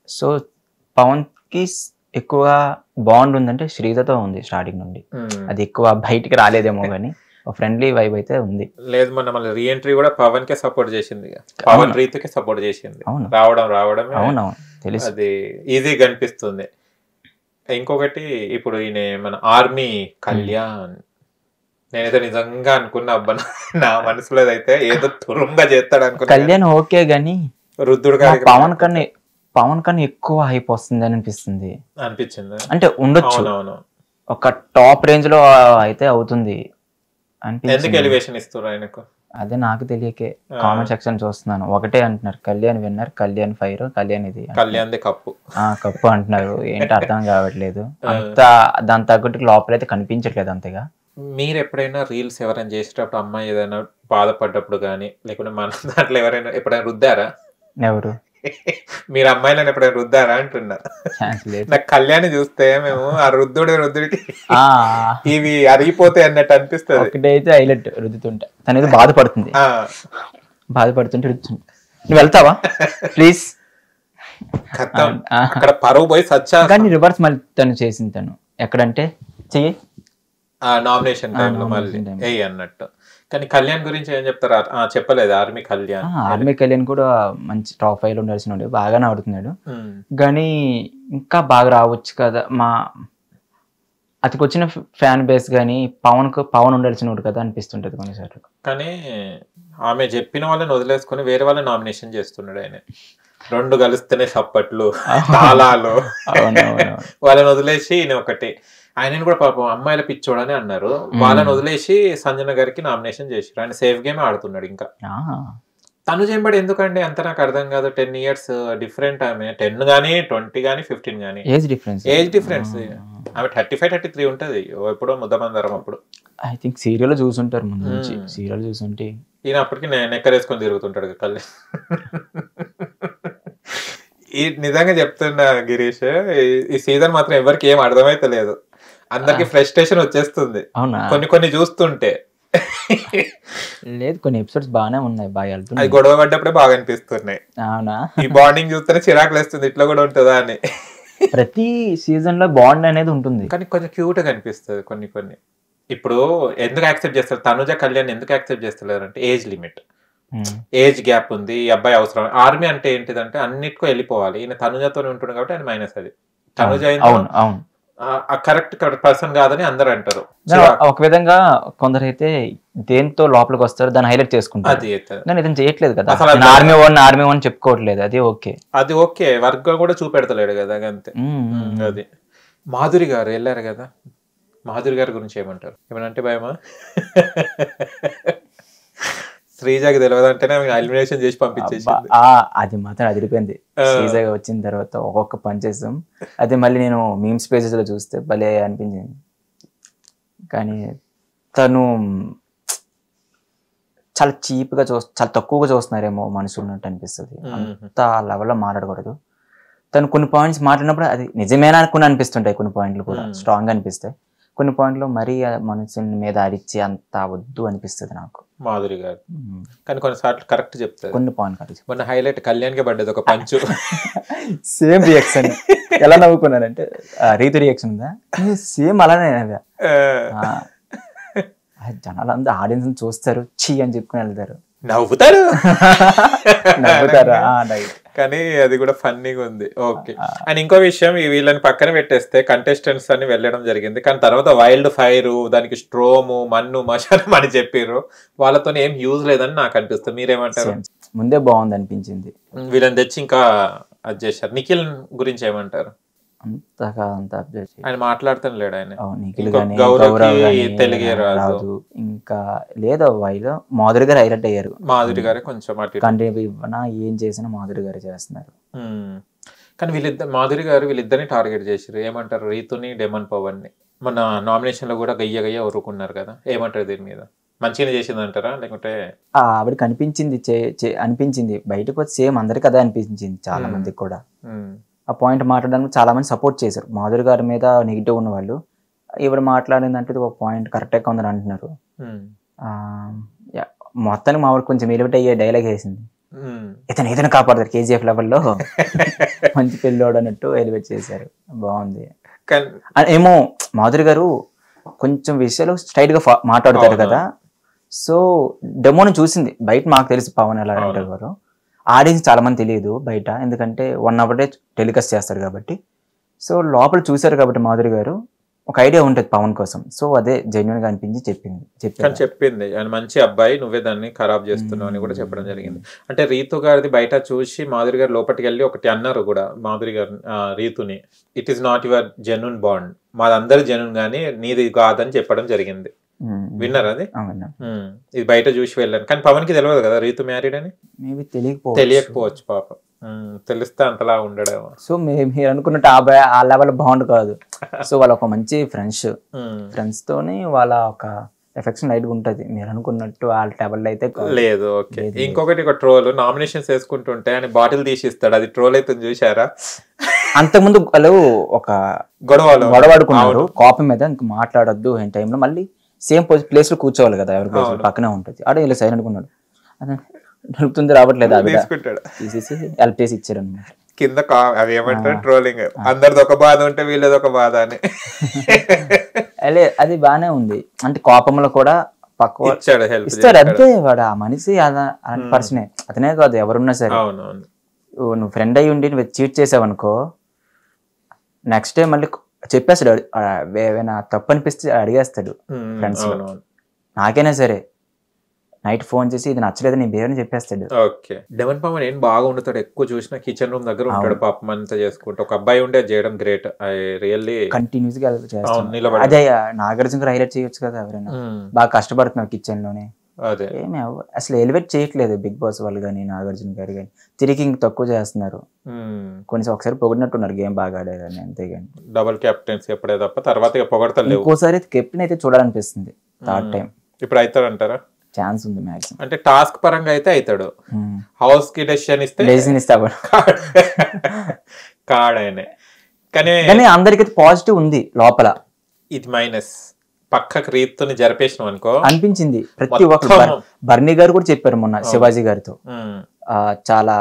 So పవన్కి ఎక్కువ bond ఉందంటే శ్రీజతో ఉంది స్టార్టింగ్ నుండి. అది ఎక్కువ బయటికి రాలేదేమో కానీ ఫ్రెండ్లీ వైబ్ అయితే ఉంది. లేదు మొన్న మళ్ళీ రీఎంట్రీ కూడా పవన్ కే సపోర్ట్ చేసింది, పవన్ రీతుకే సపోర్ట్ చేసింది. రావడమే అవునవును తెలుసు, అది ఈజీగా అనిపిస్తుంది. ఇంకొకటి ఇప్పుడు ఈయన మన ఆర్మీ కళ్యాణ్, నేనైతే నిజంగా అనుకున్నా అబ్బా నా మనసులో అయితే ఏదో తురుంగా చేస్తాడు అనుకున్నా. కళ్యాణ్ ఓకే గానీ రుద్దుడు పవన్ కన్నా ఎక్కువ హైప్ వస్తుంది అని అనిపిస్తుంది. అనిపించింది అంటే ఉండొచ్చు, ఒక టాప్ రేంజ్ లో అయితే అవుతుంది. ఎందుకు ఎలివేషన్ ఇస్తారు ఆయనకు అదే నాకు తెలియకే కామెంట్ సెక్షన్ చూస్తున్నాను. ఒకటే అంటున్నారు కళ్యాణ్ విన్నర్, కళ్యాణ్ ఫైర్, కళ్యాణ్ ఇది, కళ్యాణ్ కప్పు అంటున్నారు. ఏంటి అర్థం కావట్లేదు. అంత దాని తగ్గట్టు లోపలైతే కనిపించట్లేదు అంతగా. మీరు ఎప్పుడైనా రీల్స్ ఎవరైనా చేసేటప్పుడు అమ్మాయి ఏదైనా బాధపడ్డప్పుడు కానీ లేకుంటే మన దాంట్లో ఎవరైనా ఎప్పుడైనా రుద్దారా? ఎవరు? మీరు అమ్మాయిలను ఎప్పుడైనా రుద్దారా అంటున్నా. నాకు కళ్యాణ్ చూస్తే మేము ఆ రుద్దుడికి ఇవి అరిగిపోతాయి అన్నట్టు అనిపిస్తుంది. ఒకటైతే హైలైట్ రుద్దుతుంటే తనేది బాధపడుతుంటే రుద్దుతుంటా. నువ్వు వెళ్తావా ప్లీజ్? అక్కడ పరువు పోయి సచ్చా. కానీ రివర్స్ మళ్ళీ తను చేసింది. తను ఎక్కడంటే చెయ్యి నామినేషన్ టైంలో మళ్ళీ అన్నట్టు. కానీ కళ్యాణ్ గురించి ఏం చెప్తారా? చెప్పలేదు ఆర్మీ కళ్యాణ్ కూడా మంచి టాప్ 5 లో ఉండాల్సిన బాగానే ఆడుతున్నాడు. కానీ ఇంకా బాగా రావచ్చు కదా. అతనికి వచ్చిన ఫ్యాన్ బేస్ కానీ పవన్ ఉండాల్సిన కదా అనిపిస్తుంటది కొన్నిసార్లు. కానీ ఆమె చెప్పిన వాళ్ళని వదిలేసుకుని వేరే వాళ్ళని నామినేషన్ చేస్తున్నాడు ఆయన. 2 కలిస్తేనే చప్పట్లు తాళాలు వాళ్ళని వదిలేసి ఈయన ఒకటి. ఆయనను కూడా పాపం అమ్మాయిల పిచ్చోడని అన్నారు. వాళ్ళని వదిలేసి సంజన గారికి నామినేషన్ చేశారు. ఆయన సేఫ్ గేమ్ ఆడుతున్నాడు. ఇంకా తను చేయబడి ఎందుకండి అంత నాకు అర్థం కాదు. 10 years డిఫరెంట్. ఆమె 10 గానీ 20 గానీ 15 గానీ ఏజ్ డిఫరెన్స్. ఆమె 35-33 ఉంటది. ఎప్పుడో ముద్దమందరం అప్పుడు ఐ థింక్ సీరియల్ చూసుంటారు. ముందు నుంచి సీరియల్ చూసుంటే ఈయన అప్పటికి నెక్కరేసుకొని తిరుగుతుంటాడు కళ్యాణ్. ఈ నిజంగా చెప్తున్నా గిరీష్, ఈ సీజన్ మాత్రం ఎవరికి ఏం అర్థమైతే లేదు. అందరికి ఫ్రస్ట్రేషన్ వచ్చేస్తుంది కొన్ని చూస్తుంటే. లేదు కొన్ని ఎపిసోడ్స్ బాగానే ఉన్నాయి, బాగా వెళ్తున్నాయి. అది గొడవ పడ్డప్పుడే బాగా అనిపిస్తున్నాయి. అవునా? ఈ బాండింగ్ చూస్తేనే చిరాకులు వేస్తుంది, ఇట్లా కూడా ఉంటుందా అని. ప్రతి సీజన్ లో బాండ్ అనేది ఉంటుంది, కానీ కొంచెం క్యూట్ గా అనిపిస్తుంది కొన్ని. ఇప్పుడు ఎందుకు యాక్సెప్ట్ చేస్తారు తనుజ కళ్యాణ్ ఎందుకు యాక్సెప్ట్ చేస్తలేరు అంటే ఏజ్ లిమిట్, ఏజ్ గ్యాప్ ఉంది. ఈ అబ్బాయి అవసరం. ఆర్మీ అంటే ఏంటిదంటే అన్నిటికో వెళ్ళిపోవాలి. ఈయన తనుజతోనే ఉంటుండే కాబట్టి ఆయన మైనస్. అది తనుజ కరెక్ట్ పర్సన్ కాదని అందరు అంటారు. ఒక విధంగా కొందరైతే దేంతో లోపలికి వస్తారు దాన్ని హైలైట్ చేసుకుంటారు. అది ఇతను చేయట్లేదు కదా, ఆర్మీ వన్ చెప్పుకోవట్లేదు. అది ఓకే వర్క్ కూడా చూపెడతలేడు కదా అంతే. అది మాధురి గారు వెళ్ళారు కదా, మాధురి గారి గురించి ఏమంటారు? ఏమనంటే భయమా? శ్రీజాకి తెలియదంటేనే ఎలిమినేషన్ చేసి పంపించేసి అది మాత్రం అదిరిపోయింది. శ్రీజాగా వచ్చిన తర్వాత ఒక్కొక్క పని చేసాం. అది మళ్ళీ నేను మీమ్స్ పేజెస్ లో చూస్తే భలే అనిపించింది. కానీ తను చాలా చీప్ గా చాలా తక్కువగా చూస్తున్నారేమో మనుషులు ఉన్నట్టు అనిపిస్తుంది. అంత లెవెల్లో మాట్లాడకూడదు. తను కొన్ని పాయింట్స్ మాట్లాడినప్పుడు అది నిజమేనా అనుకుని అనిపిస్తుంటాయి. కొన్ని పాయింట్లు కూడా స్ట్రాంగ్ గా అనిపిస్తాయి. కొన్ని పాయింట్లు మరీ మనుషుల మీద అరిచి అంత వద్దు అనిపిస్తుంది నాకు మాధురి గారు. కానీ కొన్నిసార్లు కరెక్ట్ చెప్తారు. కొన్ని పాయింట్ మొన్న హైలైట్ కళ్యాణ్ కి పడ్డది ఒక పంచు. Same reaction. ఎలా నవ్వుకున్నానంటే రీతు రియాక్షన్ ఉందా సేమ్ అలానే. జనాలందరూ ఆడియన్స్ చూస్తారు, చీ అని చెప్పుకుని వెళ్తారు, నవ్వుతారు. కానీ అది కూడా ఫన్నీగా ఉంది. ఓకే. అండ్ ఇంకో విషయం, వీళ్ళని పక్కన పెట్టేస్తే కంటెస్టెంట్స్ అని వెళ్ళడం జరిగింది. కానీ తర్వాత వైల్డ్ ఫైర్, దానికి స్ట్రోము, మన్ను మశానం అని చెప్పారు. వాళ్ళతో ఏం యూజ్ లేదని నాకు అనిపిస్తుంది. మీరేమంటారు? ముందే బాగుంది అనిపించింది. వీళ్ళని తెచ్చి ఇంకా అది చేశారు. నిఖిల్ గురించి ఏమంటారు? ఆయన మాట్లాడుతాను లేడు. ఆయన తెలుగే రాదు. ఇంకా లేదా వైలో మాధురి గారు హైలైట్ అయ్యారు. మాధురి గారే కొంచెం ఏం చేసినా మాధురి గారు చేస్తున్నారు. కానీ మాధురి గారు వీళ్ళిద్దరిని టార్గెట్ చేశారు. ఏమంటారు? రీతుని, డెమన్ పవన్ ని. మన నామినేషన్ లో కూడా గయ్య ఊరుకున్నారు కదా, ఏమంటారు దీని మీద? మంచిగా చేసింది అంటారా లేకుంటే? ఆవిడకి అనిపించింది బయటకు వచ్చి సేమ్ అందరికి అదే అనిపించింది. చాలా మందికి కూడా ఆ పాయింట్ మాట్లాడడానికి చాలా మంది సపోర్ట్ చేశారు. మాధురి గారి మీద నెగిటివ్ ఉన్న వాళ్ళు ఈవిడ మాట్లాడిందంటే ఒక పాయింట్ కరెక్ట్గా ఉందని అంటున్నారు. మొత్తానికి మా కొంచెం ఎలివేట్ అయ్యే డైలాగ్ వేసింది. ఇతను కాపాడతారు కేజీఎఫ్ లెవెల్లో మంచి పిల్లోడు అన్నట్టు ఎలివేట్ చేశారు. బాగుంది. ఏమో మాధురి గారు కొంచెం విషయాలు స్ట్రైట్ గా మాట్లాడతారు కదా. సో డెమోని చూసింది బయట, మాకు తెలుసు పవన్ ఎలా అంటారు, ఆడియన్స్ చాలా మంది తెలియదు బయట, ఎందుకంటే 1 hour టెలికాస్ట్ చేస్తారు కాబట్టి. సో లోపల చూశారు కాబట్టి మాధురి గారు ఒక ఐడియా ఉంటుంది పవన్ కోసం. సో అదే జెన్యున్ గా అనిపించి చెప్పింది ఆయన మంచి అబ్బాయి, నువ్వే దాన్ని ఖరాబ్ చేస్తున్నావు అని కూడా చెప్పడం జరిగింది. అంటే రీతు గారిది బయట చూసి మాధురి గారు లోపలికి వెళ్ళి ఒకటి అన్నారు కూడా మాధురి గారు రీతుని, it is not your genuine bond, మాదందరి జెన్యున్ గానీ నీది కాదని చెప్పడం జరిగింది. విన్నారా అది? ఇది బయట చూసి వెళ్ళాను, కానీ పవన్ కి తెలియదు కదా రీతు మ్యారీడ్ అని. తెలియకపోవచ్చు పాపం, తెలిస్తే అంతలా ఉండడేమో. సో మీరు అనుకున్నట్టు ఆ లెవెల్ బాండ్ కాదు. సో వాళ్ళ ఒక మంచి ఫ్రెండ్స్ తోని వాళ్ళ ఒక ఎఫెక్షన్ లైట్ ఉంటది. మీరు అనుకున్నట్టు ఆ లెవెల్ అయితే లేదు. ఓకే, ఇంకొకటి ఒక ట్రోల్ నామినేషన్స్ వేసుకుంటుంటే ఆయన బాటిల్ తీసిస్తాడు, అది ట్రోల్ అయితే చూసారా? అంతకుముందు వాళ్ళు ఒక గొడవడుకున్నారు కాపీ మీద, ఇంక మాట్లాడొద్దు ఈ టైంలో, మళ్ళీ సేమ్ ప్లేస్ లో కూర్చోవాలి కదా, ఎవరి ప్లేస్ పక్కనే ఉంటుంది. ఆడ ఇలా సైలెంట్ అనుకున్నాడు, దొరుకుతుంది రావట్లేదు, తీసేసి హెల్ప్ చేసి ఇచ్చారు అనమాట. కింద అవి ఏమంటారు ట్రోలింగ్, అందరిది ఒక బాధ ఉంటే వీళ్ళది ఒక బాధ అని. అది బానే ఉంది. అంటే కోపంలో కూడా పక్క ఇస్తాడు అంతే. వాడు ఆ మనిషి అలాంటి పర్సనే, అతనే కాదు ఎవరున్నా సరే. నువ్వు ఫ్రెండ్ అయ్యి ఉండి నువ్వు చీట్ చేసావు అనుకో, నెక్స్ట్ డే మళ్ళీ చెప్పేస్తాడు. ఏమైనా తప్పు అనిపిస్తే అడిగేస్తాడు ఫ్రెండ్స్ లో. నాకైనా సరే నైట్ ఫోన్ చేసి ఇది నచ్చలేదు నీ బిహేవియర్ చెప్పేస్తాడు. ఓకే, డెమన్ పవన్ ఏం బాగా ఉండతాడు, ఎక్కువ చూసిన కిచెన్ రూమ్ దగ్గర ఉంటాడు పాపం అంతా చేసుకుంటూ. ఒక అబ్బాయి ఉండే చేయడం గ్రేట్, రియల్లీ కంటిన్యూస్ గా చేస్తాడు. అదే నాగార్జున హైలైట్ చేయొచ్చు కదా, ఎవరైనా బాగా కష్టపడుతున్నావు కిచెన్ లోనే. ఏమి అసలు ఎలివేట్ చేయట్లేదు బిగ్ బాస్ వాళ్ళు కానీ నాగార్జున గారు కానీ, తిరిగి ఇంక తక్కువ చేస్తున్నారు. కొంచెం ఒకసారి పొగిడినట్టున్నారు గేమ్ బాగా ఆడారని, అంతేగాని డబుల్ కెప్టెన్స్ ఎప్పుడే తప్ప తర్వాత పొగడతలేదు. ఇంకోసారి కెప్టెన్ అయితే చూడాలనిపిస్తుంది థర్డ్ టైం. ఇప్పుడు అవుతాడు అంటారా? ఛాన్స్ ఉంది మ్యాక్సిమం. అంటే టాస్క్ పరంగా అయితే అవుతాడు, హౌస్ కి డెసిషన్ ఇస్తే కార్డ్ అయినా. కానీ అందరికి పాజిటివ్ ఉంది లోపల, ఇది మైనస్. పక్కకు రీతుని జరిపేసినాం అనుకో అనిపించింది. ప్రతి ఒక్కరు బర్నీ గారు కూడా చెప్పారు మొన్న శివాజీ గారితో, చాలా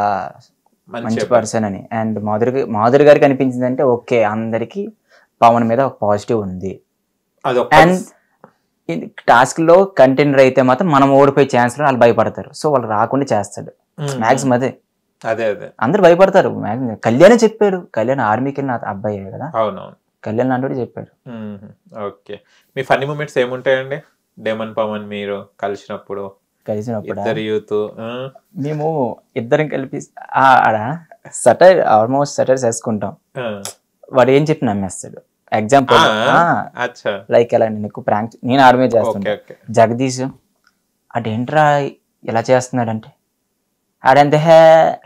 మంచి పర్సన్ అని. అండ్ మాధురి గారికి అనిపించింది అంటే ఓకే అందరికి పవన్ మీద ఒక పాజిటివ్ ఉంది. అండ్ టాస్క్ లో కంటెండర్ అయితే మాత్రం మనం ఓడిపోయే ఛాన్స్ లో వాళ్ళు భయపడతారు. సో వాళ్ళు రాకుండా చేస్తాడు మ్యాక్సిమం. అదే అందరు భయపడతారు మ్యాక్సిమం. కళ్యాణ్ చెప్పాడు, కళ్యాణ్ ఆర్మీకి వెళ్ళిన అబ్బాయి కదా, కళ్యాణ్ లాంటి చెప్పాడు. ఓకే, మీ ఫన్నీ మూమెంట్స్ ఏముంటాయండి డెమన్ పవన్ మీరు కలిసినప్పుడు? యూత్ మేము ఇద్దరం కలిపి సటైర్ ఆల్మోస్ట్ సటైర్స్ వేసుకుంటాం. వాడు ఏం చెప్పి నమ్మేస్తాడు. ఎగ్జాంపుల్ లైక్ ఎలా, నేను ఎక్కువ ప్రాంక్, నేను ఆర్మీ చేస్తాను. జగదీష్ అదేంట్రా ఇలా చేస్తున్నాడంటే ఆడంతే హే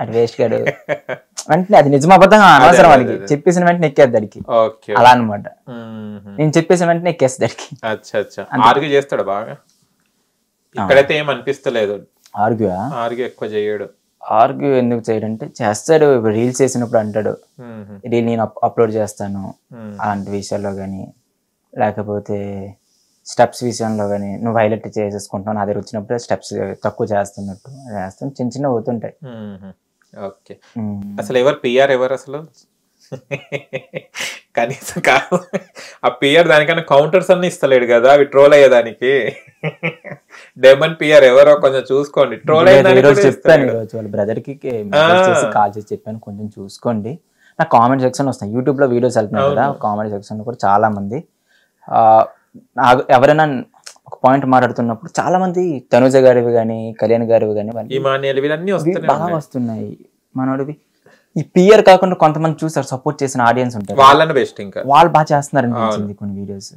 అది వేస్ట్ గాడు వెంటనే, అది నిజం అబద్ధం అనవసరం, వాడికి చెప్పేసిన వెంటనే ఎక్కేది దానికి. అలా అనమాట, నేను చెప్పేసిన వెంటనే ఎక్కేస్తా దానికి. ఆర్గ్యూ చేస్తాడు బాగా. ఇక్కడైతే ఏం అనిపిస్తలేదు. ఆర్గ్యూ ఎక్కువ చేయడు. ఆర్గ్యూ ఎందుకు చేయడంటే చేస్తాడు. రీల్స్ చేసినప్పుడు అంటాడు రీల్ నేను అప్లోడ్ చేస్తాను అలాంటి విషయాల్లో కానీ, లేకపోతే స్టెప్స్ విషయంలో కానీ నువ్వు హైలైట్ చేసేసుకుంటున్నావు, అదే వచ్చినప్పుడు స్టెప్స్ తక్కువ చేస్తున్నట్టు చేస్తాను, చిన్న చిన్న అవుతుంటాయి. ఓకే, అసలు ఎవరు పిఆర్ ఎవరు అసలు? కనీసం కాదు ఆ పిఆర్, దానికన్నా కౌంటర్స్ అన్ని ఇస్తలేడు కదా అవి ట్రోల్ అయ్యేదానికి. డెమన్ పిఆర్ ఎవరో కొంచెం చూసుకోండి. ట్రోల్ చెప్పాను వాళ్ళ బ్రదర్ కి కాల్ చేసి చెప్పాను, కొంచెం చూసుకోండి. నాకు కామెంట్ సెక్షన్ వస్తాయి, యూట్యూబ్ లో వీడియోస్ వెళ్తున్నాయి కదా, కామెంట్ సెక్షన్ కూడా చాలా మంది ఎవరైనా ఒక పాయింట్ మాట్లాడుతున్నప్పుడు చాలా మంది తనుజ గారివి కానీ కళ్యాణ్ గారివి కానీ బాగా వస్తున్నాయి. మనోడివి ఈ పియర్ కాకుండా కొంతమంది చూసారు సపోర్ట్ చేసిన ఆడియన్స్ ఉంటారు, వాళ్ళని బెస్ట్ ఇంకా వాళ్ళు బాగా చేస్తున్నారు అనిపించింది కొన్ని వీడియోస్.